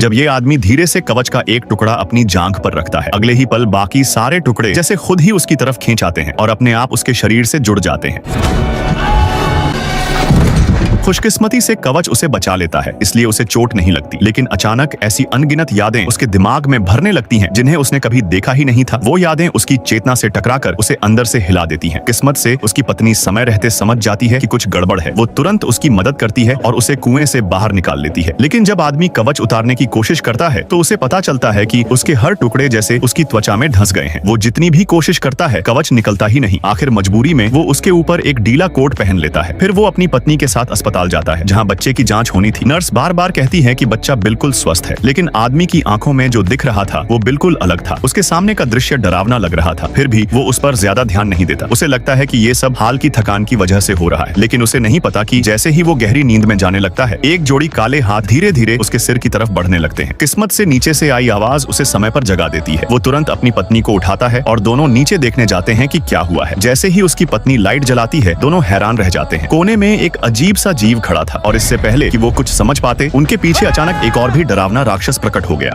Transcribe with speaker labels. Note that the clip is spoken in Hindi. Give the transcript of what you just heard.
Speaker 1: जब ये आदमी धीरे से कवच का एक टुकड़ा अपनी जांघ पर रखता है, अगले ही पल बाकी सारे टुकड़े जैसे खुद ही उसकी तरफ खींच आते हैं और अपने आप उसके शरीर से जुड़ जाते हैं। खुशकिस्मती से कवच उसे बचा लेता है, इसलिए उसे चोट नहीं लगती। लेकिन अचानक ऐसी अनगिनत यादें उसके दिमाग में भरने लगती हैं जिन्हें उसने कभी देखा ही नहीं था। वो यादें उसकी चेतना से टकराकर उसे अंदर से हिला देती हैं। किस्मत से उसकी पत्नी समय रहते समझ जाती है कि कुछ गड़बड़ है। वो तुरंत उसकी मदद करती है और उसे कुएं से बाहर निकाल लेती है। लेकिन जब आदमी कवच उतारने की कोशिश करता है तो उसे पता चलता है कि उसके हर टुकड़े जैसे उसकी त्वचा में धंस गए हैं। वो जितनी भी कोशिश करता है कवच निकलता ही नहीं। आखिर मजबूरी में वो उसके ऊपर एक ढीला कोट पहन लेता है। फिर वो अपनी पत्नी के साथ अस्पताल जाता है जहाँ बच्चे की जांच होनी थी। नर्स बार बार कहती है कि बच्चा बिल्कुल स्वस्थ है, लेकिन आदमी की आंखों में जो दिख रहा था वो बिल्कुल अलग था। उसके सामने का दृश्य डरावना लग रहा था, फिर भी वो उस पर ज्यादा ध्यान नहीं देता। उसे लगता है कि ये सब हाल की थकान की वजह से हो रहा है, लेकिन उसे नहीं पता कि जैसे ही वो गहरी नींद में जाने लगता है, एक जोड़ी काले हाथ धीरे धीरे उसके सिर की तरफ बढ़ने लगते हैं। किस्मत से नीचे से आई आवाज उसे समय पर जगा देती है। वो तुरंत अपनी पत्नी को उठाता है और दोनों नीचे देखने जाते हैं कि क्या हुआ है। जैसे ही उसकी पत्नी लाइट जलाती है, दोनों हैरान रह जाते हैं। कोने में एक अजीब सा जीव खड़ा था और इससे पहले कि वो कुछ समझ पाते, उनके पीछे अचानक एक और भी डरावना राक्षस प्रकट हो गया।